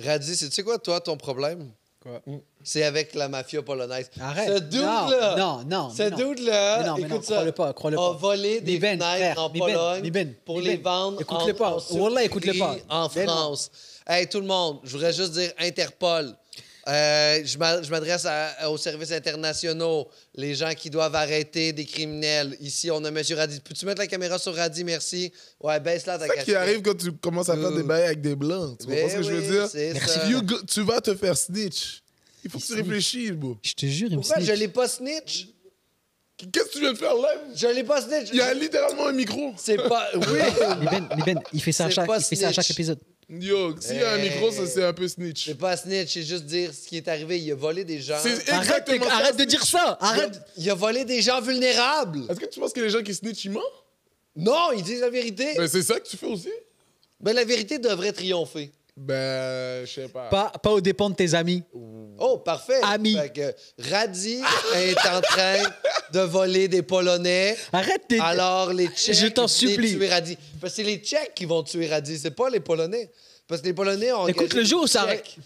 Radzi, sais-tu quoi, toi, ton problème? Quoi? C'est avec la mafia polonaise. Arrête. Ce dude-là, Non. ce dude-là, Mais non, écoute ça, crois-le a pas. volé des Mi Ben, fenêtres frère, en Mi Ben, Pologne Mi Ben, pour Mi les Ben. vendre Écoute-le pas. Wallah, écoute-le pas. en Mais non. France. Hey, tout le monde, je voudrais juste dire Interpol. Je m'adresse aux services internationaux, les gens qui doivent arrêter des criminels. Ici, on a M. Radzi. Peux-tu mettre la caméra sur Radzi, merci? Ouais, baisse-la ta C'est ça qui arrive quand tu commences à faire des bails avec des blancs. Tu comprends ce que je veux dire? Merci. Tu vas te faire snitch. Il faut que tu réfléchisses, bro. Je te jure, il me Pourquoi je snitch. l'ai pas snitch? Qu'est-ce que tu viens de faire là? Je l'ai pas snitch. Il y a littéralement un micro. C'est pas... Oui! Mi Ben, il fait ça à C'est chaque, pas il fait ça à chaque snitch. épisode. Yo, s'il y a un micro, ça c'est un peu snitch. C'est pas snitch, c'est juste dire ce qui est arrivé. Il a volé des gens. C'est exactement ça. Arrête de dire ça. Arrête. Il a volé des gens vulnérables. Est-ce que tu penses que les gens qui snitch, ils mentent? Non, ils disent la vérité. Ben, c'est ça que tu fais aussi. Ben, la vérité devrait triompher. Ben, je sais pas. Pas aux dépens de tes amis. Oh, parfait. Ami. Fait que Radzi est en train de voler des Polonais. Arrête tes... Alors, les Tchèques Je t'en viennent supplie. tuer Radzi. Parce que c'est les Tchèques qui vont tuer Radzi, c'est pas les Polonais. Parce que les Polonais ont Écoute, engagé le jour où les ça Tchèques.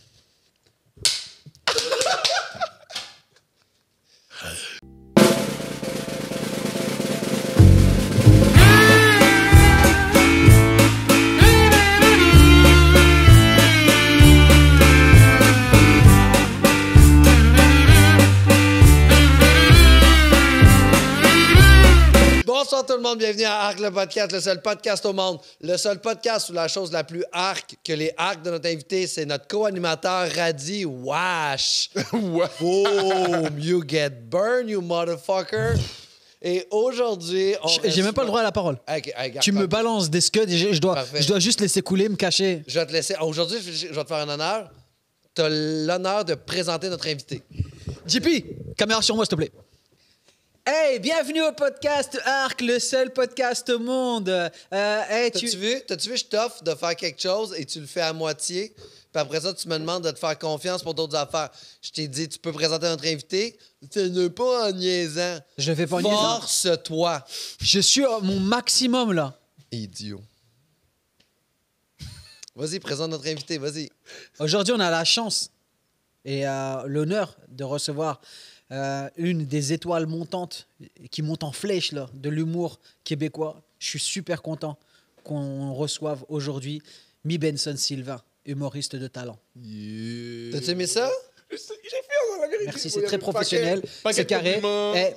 Bonsoir tout le monde, bienvenue à Arc le podcast, le seul podcast au monde. Le seul podcast où la chose la plus arc que les arcs de notre invité, c'est notre co-animateur Radzi Wash. Ouais. Boom, you get burned, you motherfucker. Et aujourd'hui, on J'ai même pas le droit à la parole. Ok, regarde, Tu me attends. balances des scuds et je dois juste laisser couler, me cacher. Je vais te laisser. Aujourd'hui, je vais te faire un honneur. Tu as l'honneur de présenter notre invité. JP, caméra sur moi, s'il te plaît. Hey, bienvenue au podcast Arc, le seul podcast au monde. Hey, T'as-tu vu, je t'offre de faire quelque chose et tu le fais à moitié. Puis après ça, tu me demandes de te faire confiance pour d'autres affaires. Je t'ai dit, tu peux présenter notre invité. Tu ne pas en niaisant. Je fais pas en niaisant. Force-toi. Je suis à mon maximum, là. Idiot. Vas-y, présente notre invité, vas-y. Aujourd'hui, on a la chance et l'honneur de recevoir une des étoiles montantes qui monte en flèche là, de l'humour québécois. Je suis super content qu'on reçoive aujourd'hui Mi Benson Sylvain, humoriste de talent. Yeah. T'as-tu aimé ça? J'ai fait dans la vérité. Merci, c'est très professionnel, c'est carré.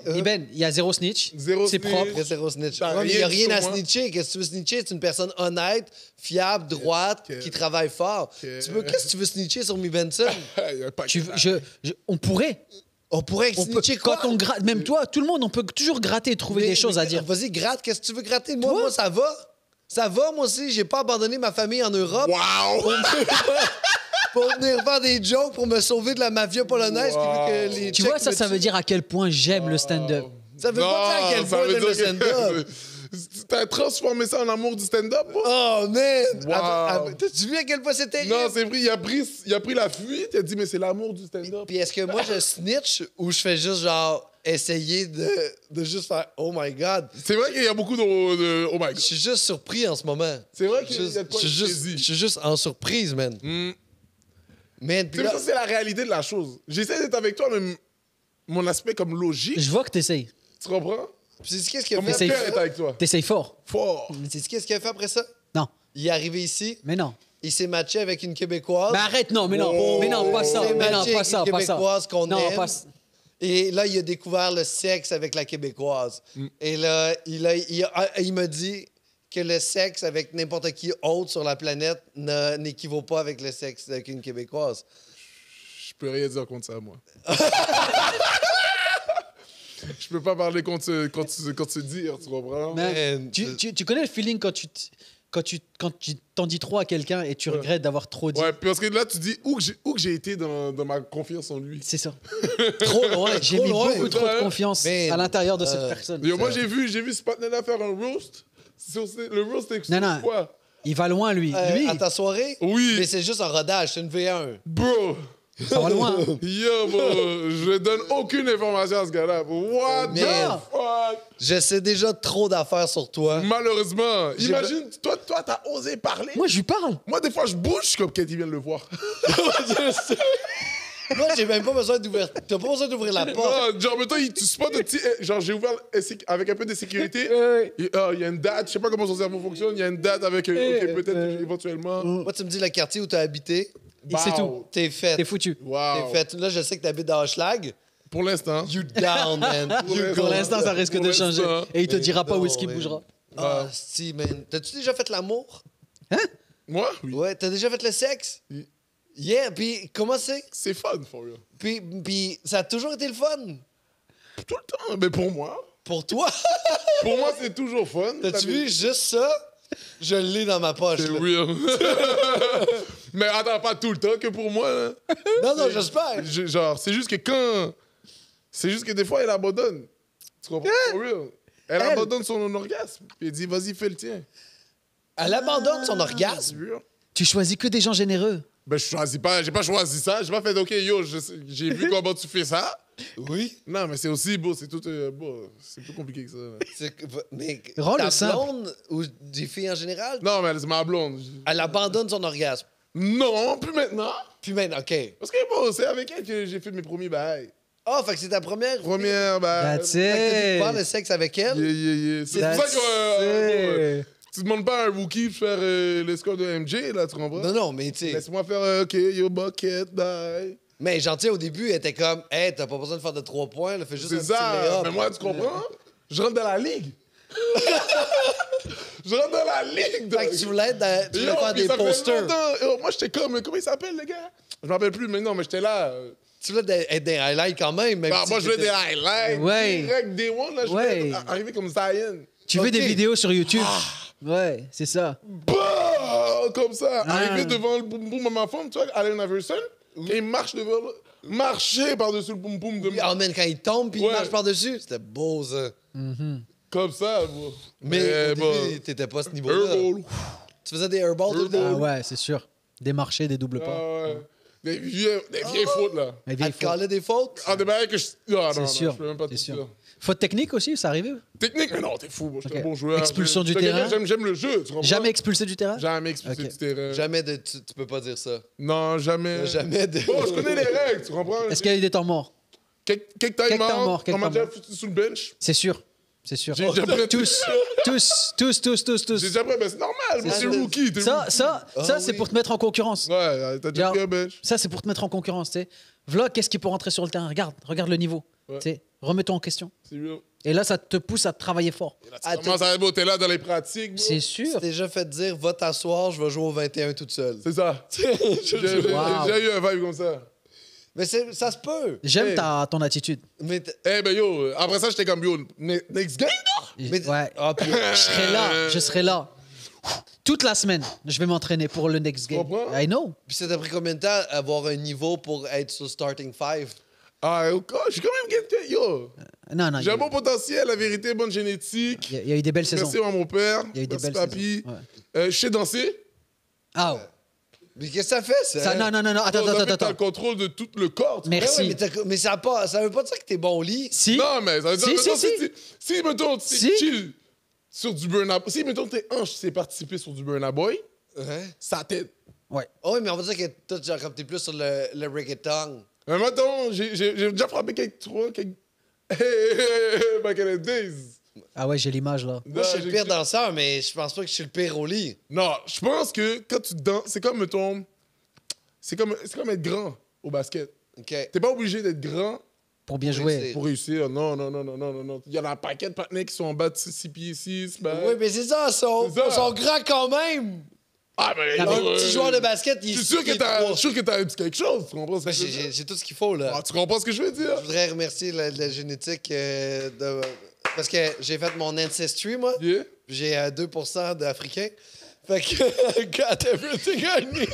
Mi Ben, il y a zéro snitch, Zéro c'est snitch. propre. Après, zéro snitch. T'as Ouais, mais il n'y a rien rien sur à moi. snitcher. Qu'est-ce que tu veux snitcher? C'est une personne honnête, fiable, droite, Ok. qui travaille fort. Ok. Qu'est-ce que tu veux snitcher sur Mi Benson? Il y a pas Tu que veux- ça. on pourrait. On pourrait On peut, snitcher quoi? quand on gratte, même toi, tout le monde, on peut toujours gratter et trouver des choses à dire. Vas-y, gratte. Qu'est-ce que tu veux gratter? Moi, Toi? moi, ça va. Ça va, moi aussi. J'ai pas abandonné ma famille en Europe Wow! pour venir faire des jokes pour me sauver de la mafia polonaise qui veut que les Tu Tchèques vois, ça me veut tuent. dire à quel point j'aime le stand-up. Ça veut pas dire à quel ça point veut j'aime le dire que- stand-up. T'as transformé ça en amour du stand-up, moi? Oh, man! Wow. T'as-tu vu à quel point c'est terrible? Non, c'est vrai, il a pris la fuite, il a dit, mais c'est l'amour du stand-up. Puis est-ce que moi, je snitch ou je fais juste, genre, essayer de juste faire « Oh my God C'est vrai qu'il y a beaucoup de oh my ». Je God. suis juste surpris en ce moment. C'est vrai qu'il y Juste- a de quoi je suis de juste, saisi. je suis juste en surprise, man. Man, puis C'est là, ça, c'est la réalité de la chose. J'essaie d'être avec toi, mais mon aspect comme logique, Je vois que t'essayes. tu comprends? puis sais-tu qu'est-ce qu'il a Mon fait Essaye. cœur après est ça? avec toi. T'essayes fort. Fort. Sais-tu qu'est-ce qu'il a fait après ça? Non, Il est arrivé ici, mais non. il s'est matché avec une Québécoise. Mais arrête, non, mais non. Oh. Mais non, pas ça. Il s'est Mais non, matché pas avec ça, une pas ça. Québécoise qu'on Non, aime. pas... Et là, il a découvert le sexe avec la Québécoise. Et là, il m'a dit que le sexe avec n'importe qui autre sur la planète n'équivaut pas avec le sexe avec une Québécoise. Je peux rien dire contre ça, moi. Je peux pas parler contre ce dire, tu comprends? Mais Man, tu connais le feeling quand tu t'en dis trop à quelqu'un et tu regrettes d'avoir trop dit. Ouais, parce que là, tu dis où que j'ai été dans ma confiance en lui. C'est ça. trop loin, J'ai trop mis loin. beaucoup trop de Ouais. confiance Man, à l'intérieur de cette personne. Yo, moi, j'ai vu ce partenaire faire un roast. Le roast, c'est Non. quoi? Il va loin, lui. Lui, À ta soirée? Oui. Mais c'est juste un rodage, c'est une V1. Bro, Ça va loin. Hein. Yo, bro, je donne aucune information à ce gars-là. What the Merde. fuck? Je sais déjà trop d'affaires sur toi. Malheureusement. J'ai Imagine, toi, t'as osé parler. Moi, je lui parle. Moi, des fois, je bouge comme quand il vient de le voir. Moi, j'ai même pas besoin d'ouvrir. T'as pas besoin d'ouvrir la porte. Non, genre, mettons, tu spots de petit. Genre, j'ai ouvert avec un peu de sécurité. Il y a une date, je sais pas comment son cerveau fonctionne. Il y a une date avec. Ok, peut-être éventuellement. Moi, tu me dis le quartier où t'as habité. Et c'est Wow. tout. T'es fait. T'es foutu. Wow. T'es fait. Là, je sais que t'habites dans Hochelag. Pour l'instant. You down, man. You Pour go. l'instant, ça risque Pour de changer. l'instant. Et il te Mais dira pas où non, est-ce qu'il mais- bougera. Ah, si, man. T'as-tu déjà fait l'amour? Moi, oui. Ouais, t'as déjà fait le sexe? Oui. Yeah, puis comment c'est? C'est fun, for real. Puis ça a toujours été le fun. Tout le temps. Mais pour moi, Pour toi? c'est toujours fun. T'as-tu vu juste ça? Je l'ai dans ma poche. C'est là. real. Mais attends, pas tout le temps que pour moi. Là. Non, j'espère. Genre, c'est juste que quand. C'est juste que des fois, elle abandonne. Tu comprends? For real. Elle abandonne son orgasme. Puis elle dit, vas-y, fais le tien. Elle abandonne son C'est orgasme. real. Tu choisis que des gens généreux. Ben, je choisis pas. J'ai pas choisi ça. J'ai pas fait, OK, yo, j'ai vu comment tu fais ça. Oui. Non, mais c'est aussi beau. C'est tout. Bon, c'est plus compliqué que ça. là. Mais Rends-le ta simple. blonde ou des filles en général, Non, mais c'est ma blonde. elle abandonne son orgasme. Non, plus maintenant. Puis maintenant, OK. Parce que bon, c'est avec elle que j'ai fait mes premiers bails. Ah, fait que c'est ta première. Première bail. That's Fait que tu it. parles de sexe avec elle. C'est pour ça que That's it. tu demandes pas à un rookie de faire le score de MJ, là, tu comprends? Non, mais tu sais. Laisse-moi faire OK, yo, bucket, bye. Mais gentil, au début, elle était comme, hey, t'as pas besoin de faire de 3 points, là, fais juste un C'est petit ça. lay-up. Mais moi, tu comprends? Je rentre dans la ligue. Je rentre dans la ligue. Fait que tu voulais, tu voulais faire puis des ça fait posters. longtemps. Yo, moi, j'étais comme, comment il s'appelle, le gars? Je me rappelle plus, mais non, mais j'étais là. Tu voulais être des highlights quand même. Même Bah, si moi, je voulais des t'étais- highlights. Ouais. Direct, day one, là, je Ouais. voulais arriver comme Zion. Tu veux Ok. des vidéos sur YouTube? Ouais, c'est ça. Bah, comme ça. Ah. Arriver devant le boum boum à ma femme, tu vois, Allen Iverson, quand il marche devant le... Marcher par-dessus le boum boum de... Ah, man, quand il tombe puis il Ouais. marche par-dessus, c'était beau, ça. Comme ça, bro. Mais au bon, début, t'étais pas à ce niveau-là. airball. Tu faisais des airballs tout le Ah temps. ouais, c'est sûr. Des marchés, des doubles pas. Ah ouais. Des vieilles fautes, là. Les Elle vieilles te fautes. calait des fautes? Ah, des bails que je... Non, C'est non, sûr. non, je peux même pas C'est te sûr. dire. Faute technique aussi, ça arrive? Technique, mais non, t'es fou, moi, je suis Ok. un bon joueur. Expulsion du Je suis quelqu'un, terrain? J'aime le jeu, tu comprends? Jamais expulsé du terrain? Jamais expulsé Ok. du terrain. Jamais de. Tu peux pas dire ça. Non, jamais. Jamais de. Bon, je connais les règles, tu comprends? Est-ce qu'il y a eu des temps morts? Quelques Quelques temps time morts, quelques on m'a temps déjà morts. foutu sous le bench. C'est sûr. C'est sûr. J'ai déjà pris- Tous. J'ai déjà pris, ben c'est normal, moi, c'est sûr. rookie. T'es Ça, rookie. ça, Ah ça c'est oui. pour te mettre en concurrence. Ouais, t'as déjà Genre- pris un bench. Ça, c'est pour te mettre en concurrence, tu sais. Vlog, qu'est-ce qui peut rentrer sur le terrain? Regarde le niveau. Ouais. Tu sais, remets-toi en question. C'est real. Et là, ça te pousse à travailler fort. Ah, Comment ça va, bro? T'es là dans les pratiques, bro? C'est sûr. t'es déjà fait dire, va t'asseoir, je vais jouer au 21 toute seule. C'est ça. J'ai Wow. déjà eu un vibe comme ça. Mais ça se peut. J'aime Hey. ton attitude. Mais. Eh ben yo, après ça, j'étais comme yo, next game, non? Mais- Ouais. Ah, puis- Je serai là. Toute la semaine, je vais m'entraîner pour le next game. comprends? I know. Puis ça t'a pris combien de temps avoir un niveau pour être sur starting 5? Ah, je suis quand même quelqu'un, yo. Non, non. J'ai un Il bon potentiel, la vérité, bonne génétique. y a eu des belles saisons. Merci à mon père. Il y a eu des Merci belles papy. saisons. Ouais. Je sais danser. Ah, ouais. Mais qu'est-ce que ça fait, ça? Ça, non, attends. T'as le contrôle de tout le corps. tu Mais, Merci. ouais, mais ça veut pas dire que t'es bon au lit. Si. Non, mais ça veut dire, Si, mettons, si. si, mettons, tu Si. chill sur du Burna Boy, si, mettons, tes hanches, c'est participer sur du Burna Boy, Ouais. ça t'aide. Ouais. Oh, oui, mais on va dire que toi, genre, comme t'es plus sur le reggaeton. Mais mettons, j'ai déjà frappé quelques back in the days. Ah ouais, j'ai l'image là. Moi, je suis Non, le pire danseur, mais je pense pas que je suis le pire au lit. Non, je pense que quand tu danses, c'est comme, mettons, c'est comme être grand au basket. OK. T'es pas obligé d'être grand Pour bien Oui, jouer. c'est- pour réussir. Non. Il y en a un paquet de partenaires qui sont en bas de 6 pieds 6. Oui, mais c'est ça, C'est ça. ils sont grands quand même. Ah, mais Un petit joueur de basket, il Je suis sûr que t'as un petit quelque chose. Tu comprends ce que Ben, je veux dire? j'ai tout ce qu'il faut, là. Ah, tu comprends ce que je veux dire? Je voudrais remercier la génétique parce que j'ai fait mon ancestry, moi. Yeah. J'ai 2% d'Africains. Fait que, got everything I need.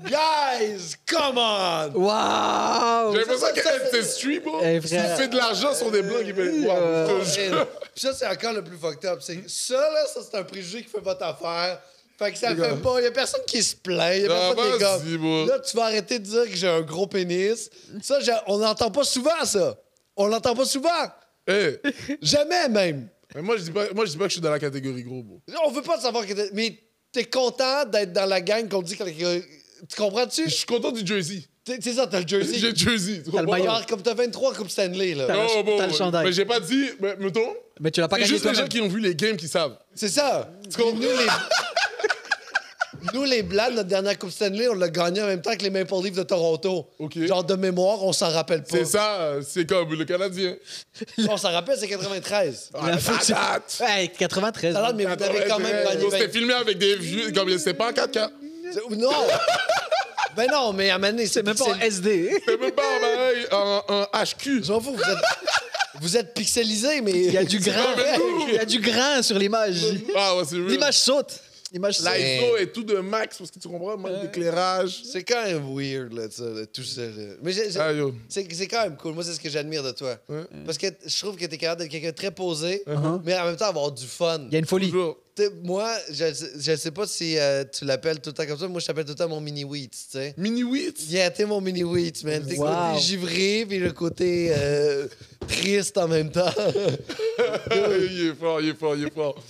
Guys, come on! Waouh! J'ai l'impression ça, que c'est street, bro. Eh, Tu frère. fais de l'argent sur des blancs qui veulent. Wow, je te jure. Puis ça, c'est encore le plus fucked up. C'est ça, là, ça, c'est un préjugé qui fait votre affaire. Fait que ça le fait pas. Il y a personne qui se plaint. Il y a Ah, personne qui est vas-y, comme... bro. Là, tu vas arrêter de dire que j'ai un gros pénis. Ça, on n'entend pas souvent, ça. On l'entend pas souvent. Hey, Jamais, même. mais moi, je dis pas que je suis dans la catégorie gros, bro. On veut pas savoir que mais t'es content d'être dans la gang qu'on dit que... Tu comprends-tu? Je suis content du jersey. C'est ça, t'as le jersey. J'ai le jersey. tu T'as le comprends? maillot. Genre, comme t'as 23 Coupes Stanley, là. T'as Non, bon, t'as le chandail. mais j'ai pas dit, mais mettons, Mais tu l'as pas c'est gagné juste les toi-même. gens qui ont vu les games qui savent. C'est ça. Tu comprends? Nous, les Blancs, notre dernière Coupe Stanley, on l'a gagné en même temps que les Maple Leafs de Toronto. OK. Genre, de mémoire, on s'en rappelle pas. C'est ça, c'est comme le Canadien. On s'en rappelle, c'est 93. La faute, c'est- date. Ouais, 93. Alors, mais vous avez quand même gagné. C'était filmé avec des vieux, comme c'était pas en 4K. Non! Ben non, mais à un moment donné, C'est même pas en SD. C'est même pas pareil, en HQ. J'en fous, vous êtes pixelisé, mais. Il y a du grain. mais nous- Il y a du grain sur l'image. Ah ouais, c'est real. L'image saute. L'image saute. L'ISO est tout de max, parce que tu comprends, manque d'éclairage. C'est quand même weird, là, ça, là, tout ça. Là. Mais Ah, yo. c'est quand même cool. Moi, c'est ce que j'admire de toi. Ouais. Parce que je trouve que t'es capable d'être quelqu'un de très posé, Uh-huh. mais en même temps avoir du fun. Il y a une folie. Toujours. Moi, je sais pas si tu l'appelles tout le temps comme ça. Moi, je t'appelle tout le temps mon mini-wheat, tu sais. Mini-wheat. Yeah, t'es mon mini-wheat, man. T'es le Wow. côté givré, puis le côté triste en même temps. Il est fort, il est fort, il est fort.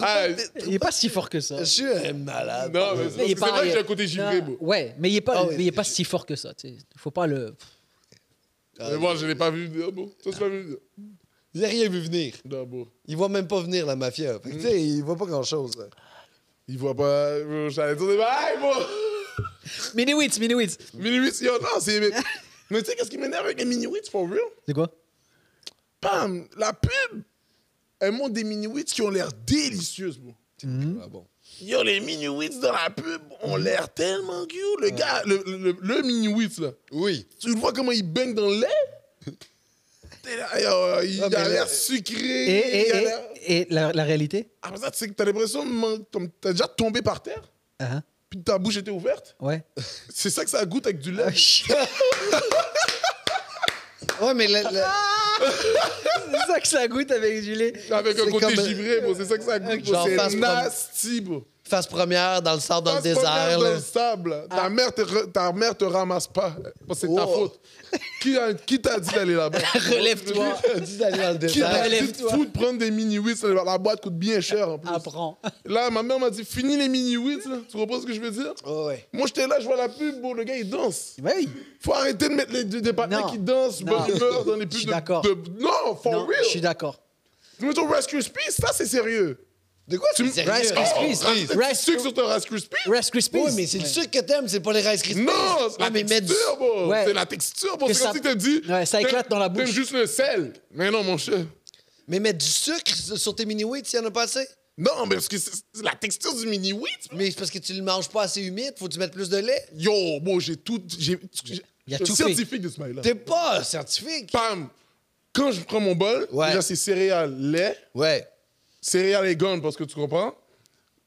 Ah, Il est pas si fort que ça. Je suis un malade. non, mais Mais il est c'est pas- vrai que j'ai un côté givré, Non, bro. ouais, mais il est pas, Ah ouais. mais il est pas si fort que ça. Tu sais. Faut pas le. Mais moi, je l'ai pas vu venir, bro. Toi, tu l'as vu venir. Il a rien vu venir. Non, bro. Il voit même pas venir, la mafia. Fait que, tu sais, il voit pas grand-chose. Là. Il voit pas. Bro, j'allais dire des bails, bro. Mini-wits, mini-wits. Mini-wheat, yo, non, c'est. Mais tu sais, qu'est-ce qui m'énerve avec les mini-wheats, for real? C'est quoi? Bam! La pub, elle montre des mini-wheats qui ont l'air délicieuses, bro. Ah bon. Yo, les mini-wheats dans la pub ont l'air tellement cute. Le gars, le mini-wheats, là. Oui. Tu le vois comment il baigne dans le lait? T'es là, yo, il Ah, mais a l'air là- sucré. il a l'air- Et la réalité? Après ça, tu sais que t'as l'impression comme t'as déjà tombé par terre, Ah, puis ta bouche était ouverte. ouais. C'est ça que ça goûte avec du lait. Ah, shit. Ouais, mais C'est ça que ça goûte avec du lait. Avec un c'est côté comme- givré, bro. C'est ça que ça goûte, bro. Genre C'est face nasty, bro. face première dans le sable, dans le Passe pas désert. dans Là. le sable. Ta mère te ramasse pas. Parce que c'est ta Oh. faute. Qui t'a dit d'aller là-bas? Relève-toi. Dis d'aller dans le Qui désert. t'a dit de Relève-toi. foutre prendre des mini-wheats? La boîte coûte bien cher en plus. Apprends. Là, ma mère m'a dit, finis les mini-wheats, là. Tu comprends ce que je veux dire? Oh, ouais. Moi, j'étais là, je vois la pub, bon, le gars, il danse. Oui. Faut arrêter de mettre des partenaires Non. qui dansent, Non. bonne humeur dans les Je pubs suis d'accord. Non, for Non, real. je suis d'accord. Tu mets ton Rice Krispies, ça, c'est sérieux. De quoi tu me Rice Rice Krispies. Rice sucre sur ton Rice Krispies? Rice Krispies. Oui, mais c'est le sucre que t'aimes, c'est pas les Rice Krispies. Non, c'est la Ouais, mais mettre du- texture, bro. Ouais. C'est la texture, bro. Que C'est comme ça- si tu dit... Ouais, ça éclate dans la bouche. T'aimes juste le sel. Mais non, mon cher. Mais mettre du sucre sur tes mini-wheats, s'il y en a pas assez. Non, mais parce que c'est la texture du mini-wheat. Mais c'est parce que tu le manges pas assez humide, faut que tu mettes plus de lait. Yo, bon, j'ai tout... Il a Je tout suis fait. scientifique de ce bail-là. T'es pas scientifique. Pam! Quand je prends mon bol, Ouais. déjà, c'est céréales, lait, Ouais. céréales et gone, parce que tu comprends.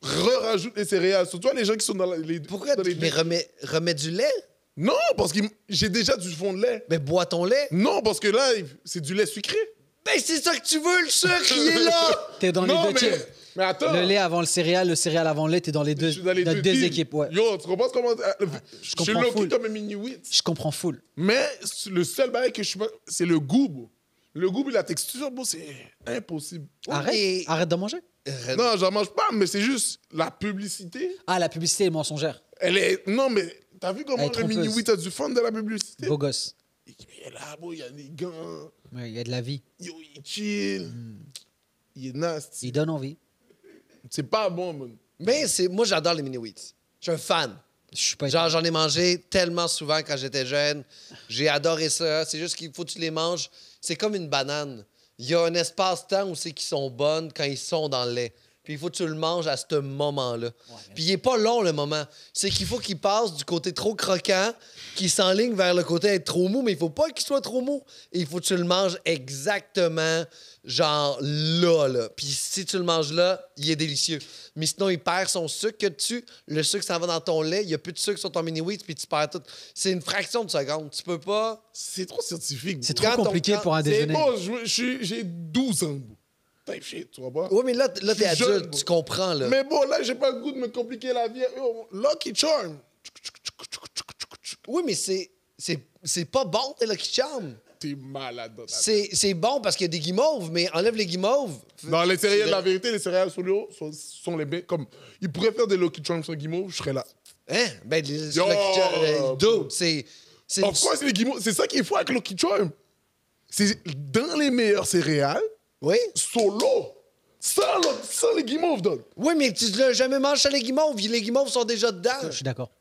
Rajoute les céréales. Surtout les gens qui sont dans les... Pourquoi dans tu les... remets du lait? Non, parce que j'ai déjà du fond de lait. Mais bois ton lait. Non, parce que là, c'est du lait sucré. Ben c'est ça que tu veux, le sucre, il est là! T'es dans non, les deux teams. mais attends. Le lait avant le céréal avant le lait, t'es dans les deux, Je suis dans les dans deux deux teams. équipes. Ouais. Yo, tu comprends comment... je suis comprends full. low-key comme un mini-wheat. Je comprends full. Mais le seul bail que je suis pas... C'est le goût, bro. Le goût et la texture, bro, c'est impossible. Arrête. Et- Arrête de manger. Non, j'en mange pas, mais c'est juste la publicité. Ah, la publicité est mensongère. Elle est... Non, mais t'as vu comment Elle est le trompeuse. mini-wheat a du fun de la publicité? Beau gosse. Il est là, bro, il y a des gants. Ouais, il y a de la vie. Yo, il chill. Il est nasty. Il donne envie. C'est pas bon, man. Mais moi, j'adore les mini-wheats. Je suis un fan. Je suis pas. Genre, j'en ai mangé tellement souvent quand j'étais jeune. J'ai adoré ça. C'est juste qu'il faut que tu les manges. C'est comme une banane. Il y a un espace-temps où c'est qu'ils sont bonnes quand ils sont dans le lait. Puis il faut que tu le manges à ce moment-là. Puis il est pas long, le moment. C'est qu'il faut qu'il passe du côté trop croquant, qu'il s'enligne vers le côté être trop mou, mais il faut pas qu'il soit trop mou. Et il faut que tu le manges exactement, genre là. Puis si tu le manges là, il est délicieux. Mais sinon, il perd son sucre que dessus. Le sucre s'en va dans ton lait. Il y a plus de sucre sur ton mini-wheat, puis tu perds tout. C'est une fraction de seconde. Tu peux pas... C'est trop scientifique. C'est bro. trop Quand compliqué on- pour un C'est déjeuner. bon, j'ai 12 ans, bro. type shit, tu vois pas? Oui, mais là t'es Je suis jeune, adulte, bro. tu comprends, là. Mais bon, là, j'ai pas le goût de me compliquer la vie. Yo, Lucky Charm. Oui, mais c'est pas bon, tes Lucky Charms. T'es malade dans ta C'est bon parce qu'il y a des guimauves, mais enlève les guimauves. Dans les céréales, la vérité, les céréales sous l'eau sont les meilleurs. Comme, ils pourraient faire des Lucky Charms sans guimauve, je serais là. Hein? Ben, les Yo! Lucky Charms, dude, c'est Of course, les guimauves, c'est ça qu'il faut avec Lucky Charm. C'est dans les meilleures céréales, Oui? solo. Sans les guimauves, dog. Oui, mais tu l'as jamais mangé sans les guimauves. Les guimauves sont déjà dedans. Je suis d'accord.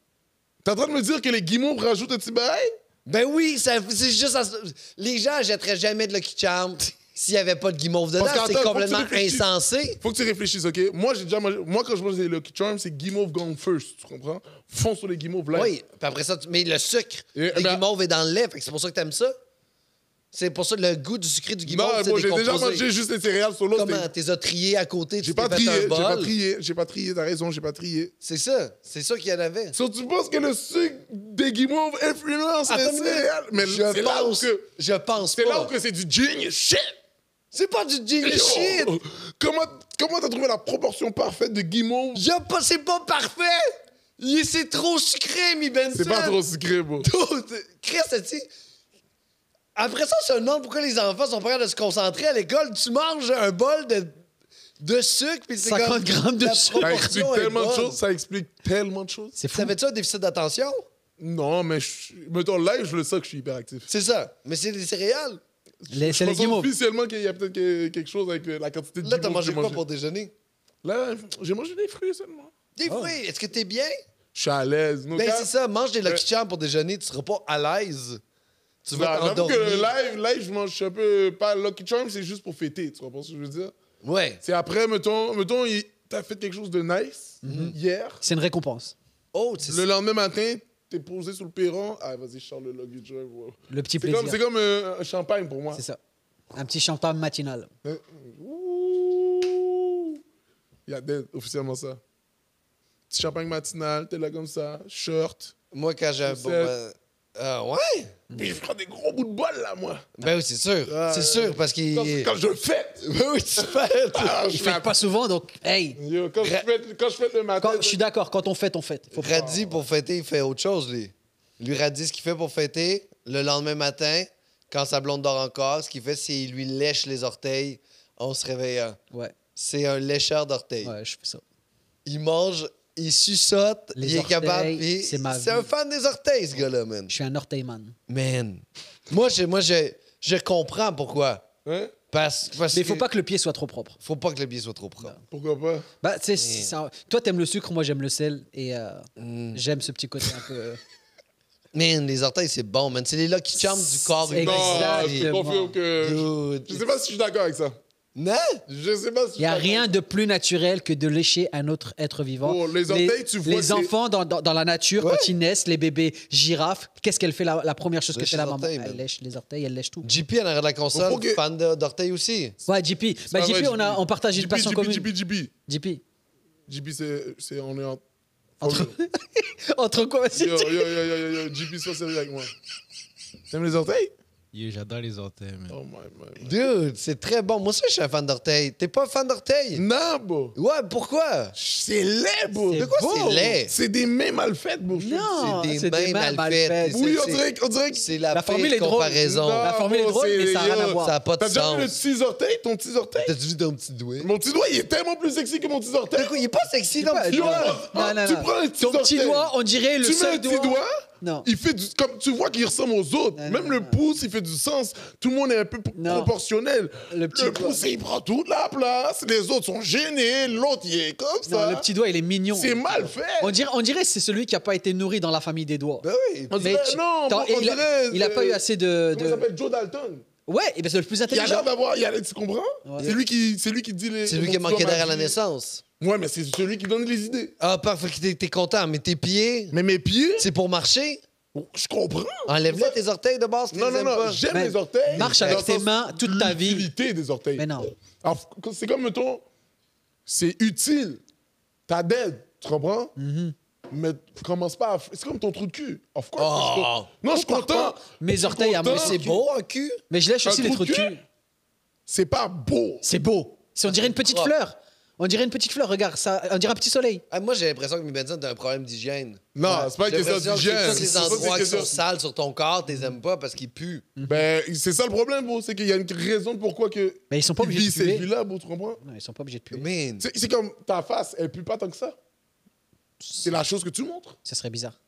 T'es en train de me dire que les guimauves rajoutent un petit bail? Ben oui, c'est juste... Les gens achèteraient jamais de Lucky Charms s'il n'y avait pas de guimauve dedans. Parce qu'attends, C'est faut que tu complètement réfléchisses. insensé. Faut que tu réfléchisses, OK? Moi, j'ai déjà mangé... Moi, quand je mange des Lucky Charms, c'est guimauve gone first, tu comprends? Fonce sur les guimauves là. Oui, puis après ça, mais le sucre, Et- le ben- guimauve est dans le lait, fait que c'est pour ça que t'aimes ça. C'est pour ça que le goût du sucré du guimauve, Non, c'est moi, j'ai déjà décomposé. mangé juste les céréales solo. Comment? c'était- T'es as trié à côté, J'ai tu pas t'es fait trié, un bol. j'ai pas trié, t'as raison, j'ai pas trié. C'est ça qu'il y en avait. So, tu penses que le sucre des guimauves influence Attends les une minute. céréales? Mais c'est là où que... Je pense C'est là où pas. que c'est du genius shit! C'est pas du genius shit! Yo! Comment t'as trouvé la proportion parfaite de guimauve? C'est pas parfait! C'est trop sucré, mi Benson! C'est pas trop sucré, bro. Chris, tu après ça, on se demande pourquoi les enfants sont pas capables de se concentrer à l'école. Tu manges un bol de sucre, puis c'est 50 comme... grammes de la sucre. Ça explique proportion est tellement de bonne. choses, ça explique tellement de choses. C'est fou. Ça fait-tu un déficit d'attention? Non, mais mettons, live, je le sens que je suis hyperactif. C'est ça. Mais c'est des céréales. C'est Je les pense guimauves. officiellement qu'il y a peut-être quelque chose avec la quantité de Là, t'as guimauves que mangé j'ai quoi pour déjeuner? Là, j'ai mangé des fruits seulement. Des fruits. Est-ce que t'es bien? Je suis à l'aise. Donc, Ben, quand- c'est ça. Mange des Lucky Charms pour déjeuner. Tu seras pas à l'aise. Tu vas J'avoue t'endormir. que live, je mange un peu... Pas Lucky Charm, c'est juste pour fêter, tu comprends ce que je veux dire? Ouais. C'est après, mettons t'as fait quelque chose de nice hier. C'est une récompense. Oh, c'est Le lendemain matin, t'es posé sur le perron. Ah, vas-y, je sors le Lucky Charm. wow. Le petit C'est plaisir. comme un champagne pour moi. C'est ça. Un petit champagne matinal. Ouh. Il y a officiellement ça. Petit champagne matinal, t'es là comme ça, short. Moi, quand j'ai un bon... ouais? Puis je prends des gros bouts de bol, là, moi. Ben oui, c'est sûr. C'est sûr, parce qu'il... Quand je le fais. Ben oui, tu fais. Ah, Il fait pas souvent, donc, hey. Yo, quand je fais le matin. Je suis d'accord, quand on fête, on fête. Faut pas- Radis, pour fêter, il fait autre chose, lui. Lui, Radis, ce qu'il fait pour fêter, le lendemain matin, quand sa blonde dort encore, ce qu'il fait, c'est qu'il lui lèche les orteils en se réveillant. Ouais, C'est un lécheur d'orteils. ouais, je fais ça. Il mange, il suçote, Les il est orteils, capable. il- c'est ma C'est un vie. fan des orteils, ce gars-là, man. Je suis un orteilman. Man. Je comprends pourquoi. Hein? Parce Mais il faut que pas que le pied soit trop propre. faut pas que le pied soit trop propre. Pourquoi pas? Bah, tu sais, toi, t'aimes le sucre, moi, j'aime le sel. Et j'aime ce petit côté un peu. Man, les orteils, c'est bon, man. C'est les Lucky Charms du corps C'est humain. Non, je te Exactement. confirme que. Dude. Je sais pas si je suis d'accord avec ça. Non? Je sais pas si je Il n'y a suis d'accord. rien de plus naturel que de lécher un autre être vivant. Oh, les orteils, tu vois, Les c'est- enfants, dans la nature, Ouais. quand ils naissent, les bébés girafes, qu'est-ce qu'elle fait la première chose que Lèche fait la les maman? orteils, Elle man. lèche les orteils, elle lèche tout. JP, en arrière de la console, Faut que- fan d'orteils aussi. Ouais, JP. Bah, pas JP, vrai, on partage une passion commune. JP. JP. JP, on est en. Entre- Entre quoi? Yo, JP, sois sérieux avec moi. T'aimes les orteils? Yo, j'adore les orteils, man. Oh my. Dude, c'est très bon. Moi aussi, je suis un fan d'orteils. T'es pas un fan d'orteils? Non, bro. Ouais, pourquoi? C'est laid, bro. C'est De quoi c'est beau. laid? C'est des mains mal faites, bro. Non, C'est des mains mal faites. Oui, on dirait que. C'est la, La pire formule est drôle. comparaison. La formule est bro, drôle, mais ça n'a rien à yo, voir. Ça n'a pas de T'as déjà vu le sens. petit orteil, ton petit orteil? T'as-tu vu ton petit doigt? Mon petit doigt, il est tellement plus sexy que mon petit orteil. De quoi? Il est pas sexy, non? pas- petit Yo, doigt? Non, tu non. prends un petit Ton petit orteil, doigt, on dirait le tu mets seul un petit doigt, Non. il fait comme tu vois qu'il ressemble aux autres. Non, Même non, le non. pouce, il fait du sens. Tout le monde est un peu Non. proportionnel. Le petit doigt. pouce, il prend toute la place. Les autres sont gênés. L'autre, il est comme Non, ça. le petit doigt, il est mignon. C'est mal fait. On dirait que c'est celui qui n'a pas été nourri dans la famille des doigts. Ben oui. On Mais dirait- tu- non, Attends, on dirait, il a pas eu assez de. Comment il s'appelle? Joe Dalton. Ouais, et ben c'est le plus Il a intelligent. l'air d'avoir. Tu comprends? Ouais. C'est lui qui dit les. C'est lui mon qui a petit manqué doigt d'air à la m'a dit. naissance. Ouais, mais c'est celui qui donne les idées. Ah, parfait, t'es content. Mais tes pieds, Mais mes pieds, c'est pour marcher? je comprends. Enlève-les tes orteils de base. tu Non, les non, aimes non, pas. j'aime Mais les orteils. marche dans avec le tes sens mains toute ta vie. L'utilité des orteils. Mais non. Alors, c'est comme, mettons, c'est utile. T'as d'aide, tu comprends? Mm-hmm. Mais commence pas à... C'est comme ton trou de cul. Of course. Oh. Non, je suis content. Mes orteils à moi, content. C'est beau, un cul? Mais je lèche Un aussi les trou trous de de cul? cul. C'est pas beau. C'est beau. On dirait une petite fleur. On dirait une petite fleur, regarde, ça, on dirait un petit soleil. Ah, moi, j'ai l'impression que mes benzines, t'as un problème d'hygiène. Non, c'est pas une J'ai question l'impression que d'hygiène. tous les C'est pas une endroits qui question- sont sales sur ton corps, t'es aimes pas parce qu'ils puent. Ben, c'est ça le problème, bro. C'est qu'il y a une raison de pourquoi que Mais ils sont pas tu obligés vis de puer. cette vie-là, bro, tu comprends? Non, ils sont pas obligés de puer. Man. C'est comme ta face, elle pue pas tant que ça. C'est la chose que tu montres. Ça serait bizarre.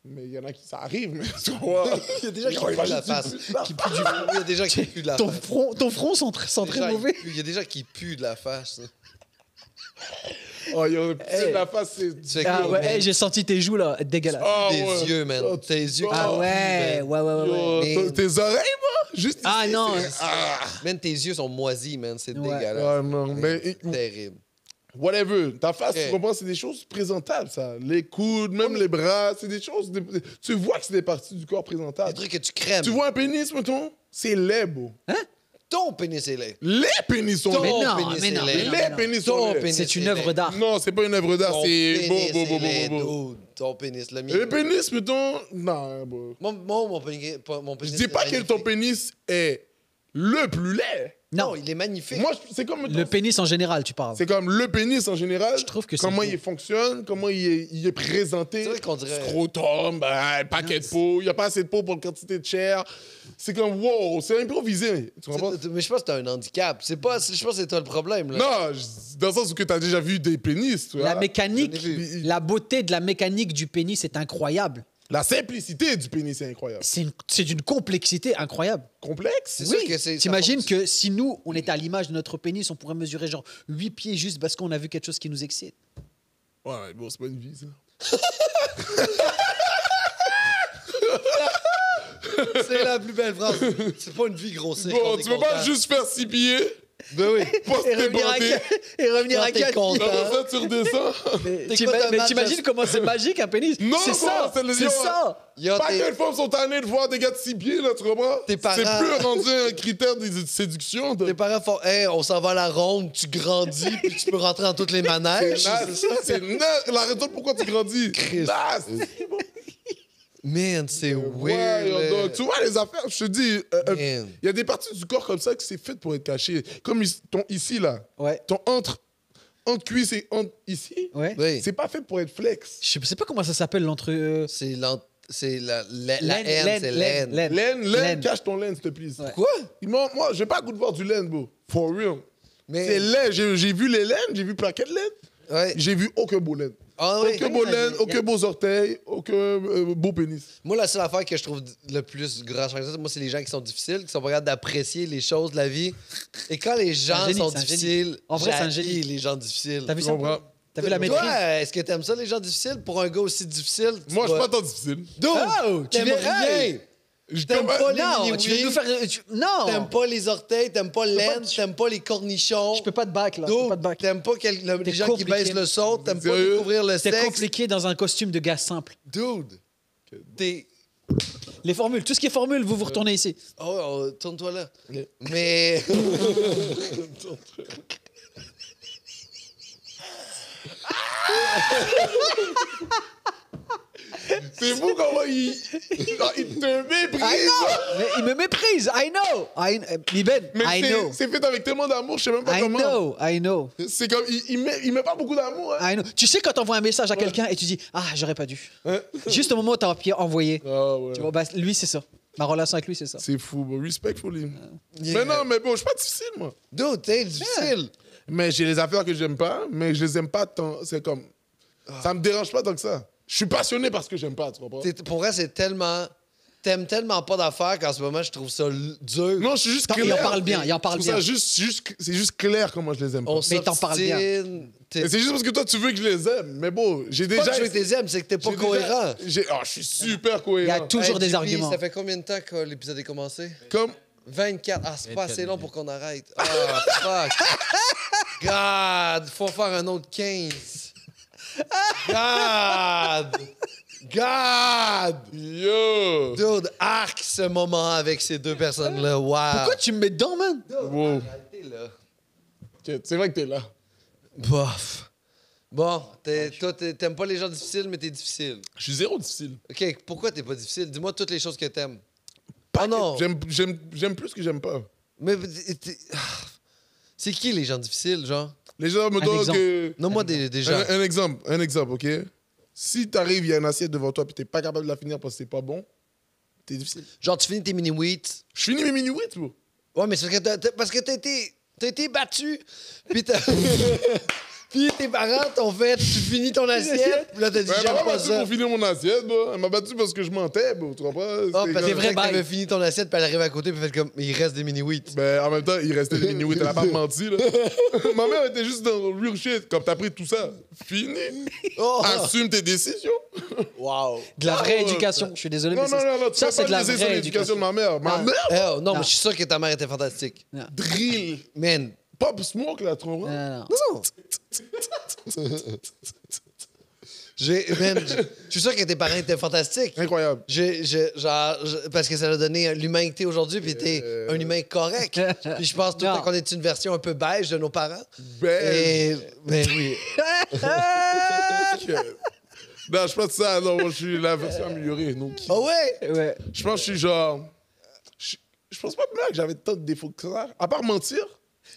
Mais il y en a qui ça arrive, mais tu vois. Il y a des gens qui puent de la face. Qui puent du Il y a des gens qui puent de la Ton face. front sent Des très gens qui mauvais. puent. Il y a des gens qui puent de la face. Oh, il y a de la face, c'est. Tu fais Ah quoi, ouais, man? hey, j'ai senti tes joues là, dégueulasse. Ah, Tes ouais. yeux, man. Oh, Tes yeux qui Ah puent, ouais, man. ouais. Yo, Mais- tes oreilles, moi, juste Ah ici, non, c'est- Man, tes yeux sont moisis, man. C'est Ouais. dégueulasse. Ah non, mais C'est terrible. whatever. Ta face, Ok. tu comprends, c'est des choses présentables, ça. Les coudes, même les bras, c'est des choses. Tu vois que c'est des parties du corps Des présentables. trucs que tu crèmes. Tu vois un pénis, mettons, c'est laid, beau. Ton pénis est laid. Les pénis sont Ton laids. Mais non, pénis mais est non, laid. mais non, Les mais non. pénis Ton sont laids. pénis C'est une est œuvre laid. d'art. Non, c'est pas une œuvre d'art, Ton c'est pénis beau, est laid, beau. dude. Ton pénis, le mien. Le pénis, mettons, non, bro. Mon pénis. Mon Je pénis dis est pas que magnifique. ton pénis est le plus laid. Non, Non, il est magnifique. Moi, c'est comme, le pénis en général, tu parles. c'est comme le pénis en général. Je trouve que c'est comment beau. il fonctionne, comment il est présenté. C'est vrai qu'on dirait- Scrotum, ben, paquet de peau. Il n'y a pas assez de peau pour la quantité de chair. C'est comme, wow, c'est improvisé. Tu comprends? Mais je pense que t'as un handicap. Je pense que c'est toi le problème. Là. Non, dans le sens où tu as déjà vu des pénis, tu vois. La mécanique, J'en ai vu. la beauté de la mécanique du pénis est incroyable. La simplicité du pénis est incroyable. C'est d'une complexité incroyable. Complexe? C'est sûr que c'est. T'imagines ça que si nous, on était à l'image de notre pénis, on pourrait mesurer genre 8 pieds juste parce qu'on a vu quelque chose qui nous excite. Ouais, bon, c'est pas une vie, ça. C'est la plus belle phrase. C'est pas une vie grossière. Bon, tu peux pas juste faire 6 pieds, Ben oui. poster bandé. et revenir Quand à t'es 4 content. Après ça, tu redescends. T'es quoi, Mais ta t'imagines match? comment c'est magique un pénis? Non, c'est ça, c'est le- c'est ça. Yo, Pas t'es- quelles femmes sont tannées de voir des gars de 6 pieds, là, tu comprends? Tes parents- C'est plus rendu un critère de séduction. Tes parents font hey, on s'en va à la ronde, tu grandis, puis tu peux rentrer dans toutes les manèges. C'est la raison pourquoi tu grandis. Naze. Man, c'est Ouais, weird. là. donc, tu vois, les affaires, je te dis, Man. il y a des parties du corps comme ça que c'est fait pour être caché. Comme ton ici, là. Ouais. Ton entre cuisse et entre ici. Ouais. Oui. C'est pas fait pour être flex. Je sais pas comment ça s'appelle l'entre. C'est la Laine, haine, c'est laine. Laine, Laine. cache ton laine, s'il te plaît. Ouais. Quoi? Moi, j'ai pas le goût de voir du laine, bro. For real. Mais- C'est laine. J'ai vu les laines, j'ai vu plaquettes de laine. Ouais. J'ai vu aucun beau laine. Ah oui. Aucun beau laine, aucun beau orteil, aucun beau pénis. Moi, la seule affaire que je trouve le plus grave, moi, c'est les gens qui sont difficiles, qui sont pas capables d'apprécier les choses de la vie. Et quand les gens génie, sont c'est un génie. difficiles, En vrai, c'est un j'haïs génie. les gens difficiles. T'as vu Tu ça? comprends? T'as vu la maîtrise? Toi, est-ce que t'aimes ça, les gens difficiles? Pour un gars aussi difficile? tu Moi, je suis dois- pas tant difficile. Dude, Oh, tu t'aimes viens- rien. hey. T'aimes pas les Non, mini tu viens nous faire. Non! T'aimes pas les orteils, t'aimes pas pas- l'aine, t'aimes pas les cornichons. Je peux pas te back là. Je peux Dude, pas te back. t'aimes pas les T'es gens qui compliqué. baissent le son, t'aimes pas Sérieux? découvrir le C'est sexe. compliqué dans un costume de gars simple. Dude, t'es... Les formules, tout ce qui est formule, vous retournez ici. Oh, tourne-toi là. Ok. Mais... C'est fou comment il te méprise. I know! Mais il me méprise, I know! Mi Ben, Mais I know. c'est fait avec tellement d'amour, je sais même pas comment. I know. C'est comme, il met pas beaucoup d'amour. Hein. I know. Tu sais quand t'envoies un message à quelqu'un et tu dis « Ah, j'aurais pas dû. Juste au moment où t'as appuyé « Envoyer Ah ouais. Tu vois, bah, lui, c'est ça. Ma relation avec lui, c'est ça. C'est fou, bro. Respectfully. Yeah. Mais non, mais bon, je suis pas difficile, moi. Dude, t'es difficile. Mais j'ai les affaires que j'aime pas, mais je les aime pas tant. C'est comme. Ça me dérange pas tant que ça. Je suis passionné parce que j'aime pas, tu comprends? Pour vrai, c'est tellement... T'aimes tellement pas d'affaires qu'en ce moment, je trouve ça dur. Non, je suis juste Attends, clair. il en parle bien, il en parle Je trouve bien. ça c'est juste clair comment je les aime pas. On Mais t'en parles bien. s'obstine, Mais c'est juste parce que toi, tu veux que je les aime. Mais bon, j'ai Pas déjà. que je veux que t'es aimes, c'est que t'es pas j'ai cohérent. je suis super cohérent. Il y a toujours des JP, arguments. Ça fait combien de temps que l'épisode est commencé? Comme. 24. Ah, c'est pas 24 assez long minutes. pour qu'on arrête. Ah, fuck. God, faut faire un autre 15. God! Yo! Dude, arc ce moment avec ces deux personnes-là. Wow. Pourquoi tu me mets dedans, man? Wow. Arrêtez, là. Ok, c'est vrai que t'es là. Bof. Bon, toi, t'aimes pas les gens difficiles, mais t'es difficile. Je suis zéro difficile. OK, pourquoi t'es pas difficile? Dis-moi toutes les choses que t'aimes. Ah non! J'aime plus que j'aime pas. Mais C'est qui les gens difficiles, genre? Les gens me donnent exemple. que... Nomme-moi des gens. Un exemple, OK? Si t'arrives, il y a une assiette devant toi, puis t'es pas capable de la finir parce que c'est pas bon, t'es difficile. Genre, tu finis tes mini-wheats. Je finis mes mini-wheats, bro. Ouais, mais c'est parce que t'as été battu. Puis puis tes parents t'ont fait, tu finis ton assiette. Puis là, t'as dit, Elle m'a j'aime pas pas battu ça. pour finir mon assiette, bro. Elle m'a battu parce que je mentais, bro. Tu comprends? Ah, parce que C'est c'est vrai, vrai que bye. t'avais fini ton assiette, puis elle arrive à côté, puis fait comme, il reste des mini-wheats. Ben, en même temps, il restait des mini-wheats. Elle a pas menti, là. Ma mère était juste dans le real shit. Comme t'as pris tout ça, fini. Oh! Assume tes décisions. Wow! De la vraie Ah, ouais. éducation. Je suis désolé, Non, mais non, ça, non, tu ça peux c'est pas de la laisser sur vraie l'éducation de ma mère. Ma Non. mère, Non, mais Non. je suis sûr que ta mère était fantastique. drill. Man, Pop Smoke, là, tu comprends? Non. non! Man, je suis sûr que tes parents étaient fantastiques. Incroyable. Parce que ça a donné l'humanité aujourd'hui, puis t'es un humain correct. Puis je pense tout le Non. temps qu'on est une version un peu beige de nos parents. Ben, Ben oui. non, je pense que ça, non, moi, je suis la version améliorée. Donc, Oh ouais? Ouais. je pense que je suis genre. Je pense pas que j'avais tant de défauts que ça. À part mentir,